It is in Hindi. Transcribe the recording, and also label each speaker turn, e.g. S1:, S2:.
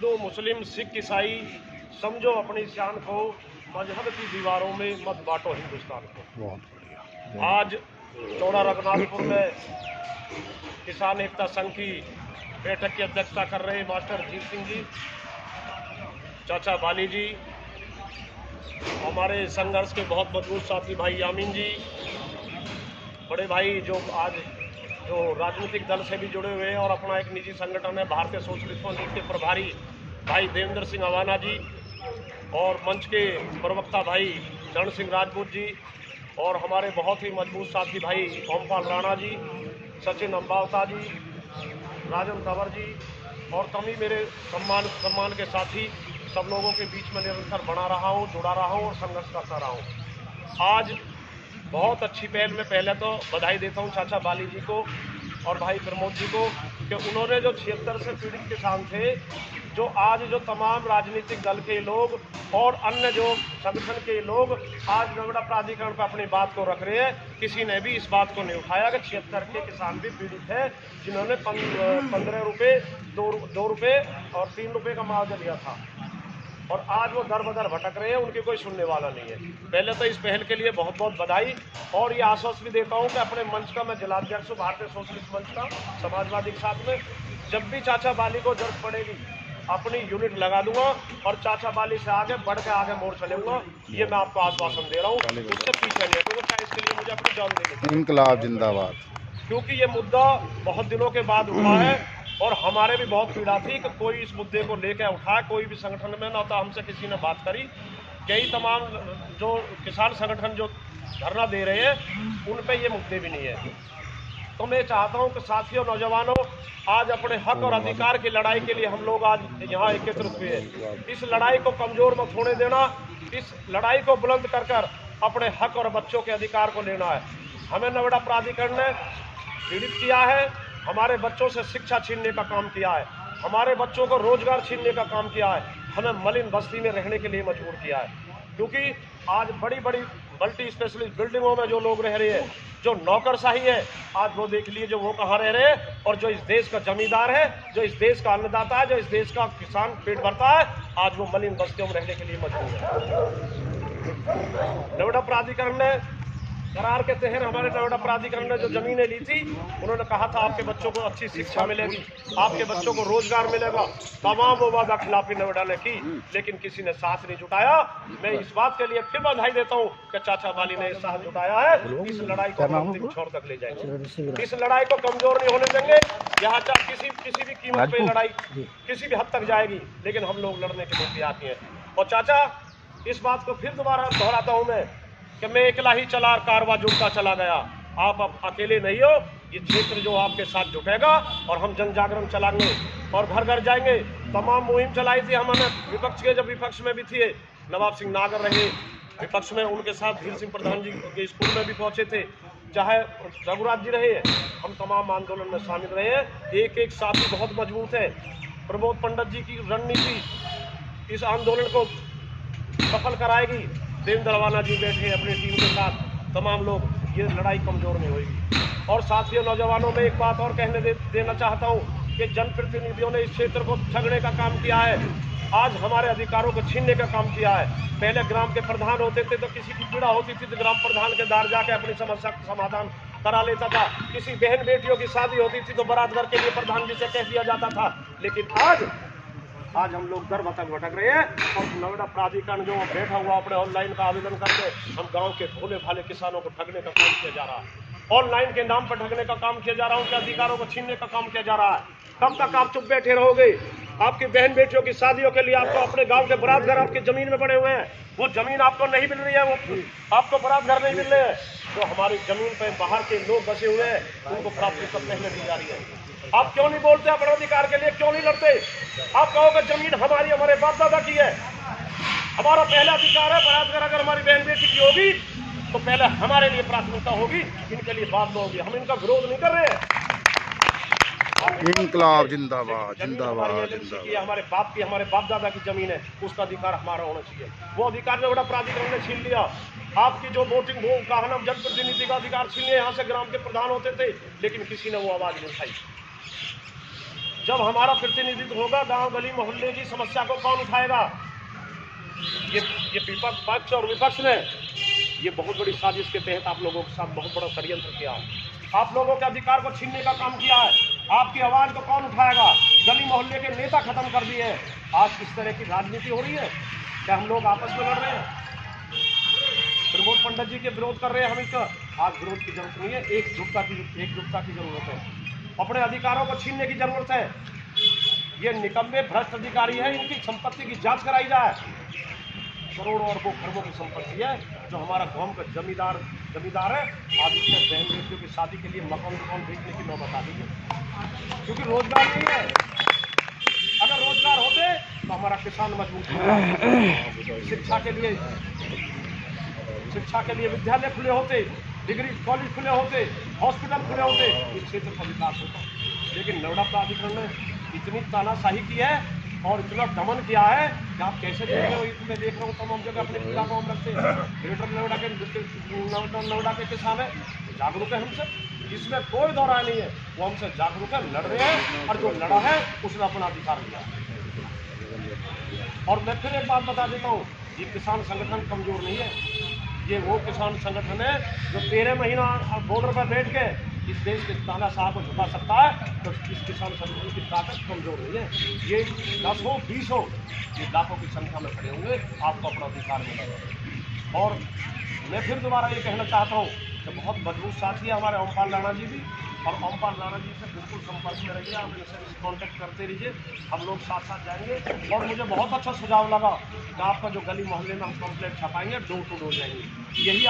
S1: हिंदू मुस्लिम सिख ईसाई समझो अपनी शान को, मजहब की दीवारों में मत बांटो हिंदुस्तान को।
S2: बहुत बढ़िया।
S1: आज चौड़ा रघुनाथपुर में किसान एकता संघ की बैठक की अध्यक्षता कर रहे मास्टर जीत सिंह जी, चाचा बाली जी, हमारे संघर्ष के बहुत मजबूत साथी भाई यामीन जी, बड़े भाई जो आज जो राजनीतिक दल से भी जुड़े हुए हैं और अपना एक निजी संगठन है भारतीय सोशलिस्ट फ्रंट के प्रभारी भाई देवेंद्र सिंह अवाना जी, और मंच के प्रवक्ता भाई चरण सिंह राजपूत जी, और हमारे बहुत ही मजबूत साथी भाई ओमपाल राणा जी, सचिन अम्बावता जी, राजन तंवर जी, और कमी मेरे सम्मान के साथी, सब लोगों के बीच में निरंतर बना रहा हूँ, जुड़ा रहा हूँ और संघर्ष करता रहा हूँ। आज बहुत अच्छी पहल में पहले तो बधाई देता हूँ चाचा बाली जी को और भाई प्रमोद जी को कि उन्होंने जो 76 से पीड़ित किसान थे, जो आज जो तमाम राजनीतिक दल के लोग और अन्य जो संगठन के लोग आज नर्मदा प्राधिकरण पर अपनी बात को रख रहे हैं, किसी ने भी इस बात को नहीं उठाया कि 76 के किसान भी पीड़ित है जिन्होंने 15 रुपये, 2 रुपये और 3 रुपये का मुआवजा लिया था, और आज वो दर बदर भटक रहे हैं, उनकी कोई सुनने वाला नहीं है। पहले तो इस पहल के लिए बहुत बहुत बधाई, और ये आश्वासन भी देता हूँ कि अपने मंच का मैं जिलाध्यक्ष हूँ भारतीय सोशलिस्ट मंच का समाजवादी के साथ में, जब भी चाचा बाली को जरूरत पड़ेगी अपनी यूनिट लगा दूंगा और चाचा बाली से आगे बढ़ के आगे मोड़ चलूंगा, ये मैं आपको आश्वासन दे रहा हूँ। उससे पीछे नहीं हटूंगा, इसके लिए मुझे अपनी जान देनी।
S2: इंकलाब जिंदाबाद।
S1: क्योंकि ये मुद्दा बहुत दिनों के बाद उठा है और हमारे भी बहुत पीड़ा थी कि कोई इस मुद्दे को लेकर उठाए, कोई भी संगठन में ना था, हमसे किसी ने बात करी। कई तमाम जो किसान संगठन जो धरना दे रहे हैं उन पे ये मुद्दे भी नहीं है। तो मैं चाहता हूं कि साथियों, नौजवानों, आज अपने हक और अधिकार की लड़ाई के लिए हम लोग आज यहाँ एकत्रित हुए हैं। इस लड़ाई को कमजोर मत होने देना, इस लड़ाई को बुलंद कर कर अपने हक और बच्चों के अधिकार को लेना है। हमें नर्मदा प्राधिकरण ने पीड़ित किया है, हमारे बच्चों से शिक्षा छीनने का काम किया है, हमारे बच्चों को रोजगार छीनने का काम किया है, हमें मलिन बस्ती में रहने के लिए मजबूर किया है। क्योंकि आज बड़ी बड़ी मल्टी स्पेशलिस्ट बिल्डिंगों में जो लोग रह रहे हैं, जो नौकरशाही है, आज वो देख लीजिए वो कहाँ रह रहे हैं, और जो इस देश का जमींदार है, जो इस देश का अन्नदाता है, जो इस देश का किसान पेट भरता है, आज वो मलिन बस्तियों में रहने के लिए मजबूर है। नर्मदा प्राधिकरण ने करार के तहत हमारे नर्मदा प्राधिकरण ने जो जमीनें ली थी, उन्होंने कहा था आपके बच्चों को अच्छी शिक्षा मिलेगी, आपके बच्चों को रोजगार मिलेगा, तमाम वो वादा खिलाफी नर्मदा ने की, लेकिन किसी ने साथ नहीं जुटाया। मैं इस बात के लिए फिर बधाई देता हूँ कि चाचा बाली ने साथ जुटाया है। इस लड़ाई को हम अंतिम छोर तक ले जाएंगे, इस लड़ाई को कमजोर नहीं होने देंगे। यहाँ चाहे किसी भी कीमत पे लड़ाई किसी भी हद तक जाएगी, लेकिन हम लोग लड़ने के लिए तैयार हैं। और चाचा, इस बात को फिर दोबारा दोहराता हूँ मैं कि मैं अकेला ही चला कारवा जुटता चला गया, आप अकेले नहीं हो, ये क्षेत्र जो आपके साथ जुटेगा और हम जन जागरण चलाएंगे और घर घर जाएंगे। तमाम मुहिम चलाई थी हमने विपक्ष के, जब विपक्ष में भी थे नवाब सिंह नागर रहे विपक्ष में, उनके साथ धीर सिंह प्रधान जी के स्कूल में भी पहुंचे थे, चाहे रघुराज जी रहे, हम तमाम आंदोलन में शामिल रहे हैं। एक एक साथी बहुत मजबूत है। प्रमोद पंडित जी की रणनीति इस आंदोलन को सफल कराएगी। देवेंद्र अवाना जी बैठे अपनी टीम के साथ, तमाम लोग, ये लड़ाई कमजोर नहीं होगी। और साथियों, नौजवानों में एक बात और कहने देना चाहता हूँ कि जनप्रतिनिधियों ने इस क्षेत्र को ठगने का काम किया है, आज हमारे अधिकारों को छीनने का काम किया है। पहले ग्राम के प्रधान होते थे तो किसी की पीड़ा होती थी तो ग्राम प्रधान के द्वार जाके अपनी समस्या का समाधान करा लेता था। किसी बहन बेटियों की शादी होती थी तो बारात घर के लिए प्रधान जी से कह दिया जाता था। लेकिन आज हम लोग दर भटक रहे हैं, और नर्मदा प्राधिकरण जो बैठा हुआ अपने ऑनलाइन का आवेदन करके हम गांव के भोले भाले किसानों को ठगने का काम किया जा रहा है, ऑनलाइन के नाम पर ठगने का काम किया जा रहा है, उनके अधिकारों को छीनने का काम किया जा रहा है। कब तक आप चुप बैठे रहोगे? आपकी बहन बेटियों की शादियों के लिए आपको अपने गांव के बारात घर आपकी जमीन में पड़े हुए हैं, वो जमीन आपको नहीं मिल रही है, वो आपको बारात घर नहीं मिल रहे हैं। जो हमारी जमीन पर बाहर के लोग बसे हुए हैं, उनको प्राप्ति सब पहले दी जा रही है। आप क्यों नहीं बोलते? अपने अधिकार के लिए क्यों नहीं लड़ते? आप कहोगे जमीन हमारी, हमारे बाप दादा की है, हमारा पहला अधिकार है। बारात घर अगर हमारी बहन बेटी की होगी तो पहले हमारे लिए प्राथमिकता होगी, इनके लिए बाद में होगी। हम इनका विरोध नहीं कर रहे हैं।
S2: इंकलाब जिंदाबाद जिंदाबाद जिंदाबाद।
S1: हमारे बाप दादा की जमीन है, उसका अधिकार हमारा होना चाहिए। वो अधिकार नर्मदा प्राधिकरण ने छीन लिया। आपकी जो वोटिंग वो कहा ना, जनप्रतिनिधि का अधिकार छीन लिया। यहाँ से ग्राम के प्रधान होते थे, लेकिन किसी ने वो आवाज नहीं उठाई। जब हमारा प्रतिनिधित्व होगा गांव गली मोहल्ले की समस्या को कौन उठाएगा? ये विपक्ष पक्ष और विपक्ष ने ये बहुत बड़ी साजिश के तहत आप लोगों के साथ बहुत बड़ा षड्यंत्र किया है। आप लोगों के अधिकार को छीनने का काम किया है। आपकी आवाज को कौन उठाएगा? गली मोहल्ले के नेता खत्म कर दिए। आज किस तरह की राजनीति हो रही है? क्या हम लोग आपस में लड़ रहे हैं? प्रमोद पंडित जी के विरोध कर रहे हैं हम इसका? आज विरोध की जरूरत नहीं है, एकजुटता की जरूरत है। अपने अधिकारों को छीनने की जरूरत है। ये निकम्मे भ्रष्ट अधिकारी है, इनकी संपत्ति की जांच कराई जाए। करोड़ों अरबों खरबों की संपत्ति है जो हमारा गांव का जमींदार है। आज उसके बहन बेटियों की शादी के लिए मकान दुकान बेचने की नौबत आ गई है, क्योंकि रोजगार नहीं है। अगर रोजगार होते तो हमारा किसान मजबूत होता। शिक्षा के लिए विद्यालय खुले होते, डिग्री कॉलेज खुले होते, हॉस्पिटल खुले होते, इस क्षेत्र का विकास होता। लेकिन नोएडा प्राधिकरण ने इतनी तानाशाही की है और इतना दमन किया है कि आप कैसे देख रहे हो? मैं देख रहा हूँ तमाम जगह अपने पिता को हम रखते हैं। ग्रेटर नोएडा के किसान है, जागरूक है हमसे, इसमें कोई दो राय नहीं है। वो हमसे जागरूक है, लड़ रहे हैं, और जो लड़ा है उसने अपना अधिकार लिया। और मैं फिर एक बात बता देता हूँ, ये किसान संगठन कमजोर नहीं है। ये वो किसान संगठन है जो 13 महीना बॉर्डर पर बैठ के इस देश के तानाशाह को झुका सकता है। तो इस किसान संगठन की ताकत कमजोर नहीं है। ये 10 हो 20 हो, ये लाखों की संख्या में खड़े होंगे, आपको अपना अधिकार मिलेगा। और मैं फिर दोबारा ये कहना चाहता हूँ कि बहुत मजबूत साथी है हमारे ओमपाल राणा जी भी, और ओमपाल राणा जी से बिल्कुल संपर्क में रहिए, आप इनसे कॉन्टेक्ट करते रहिए, हम लोग साथ साथ जाएंगे। और मुझे बहुत अच्छा सुझाव लगा कि आपका जो गली मोहल्ले में हम कंप्लेंट छपाएंगे, डोर टू डोर जाएंगे। यही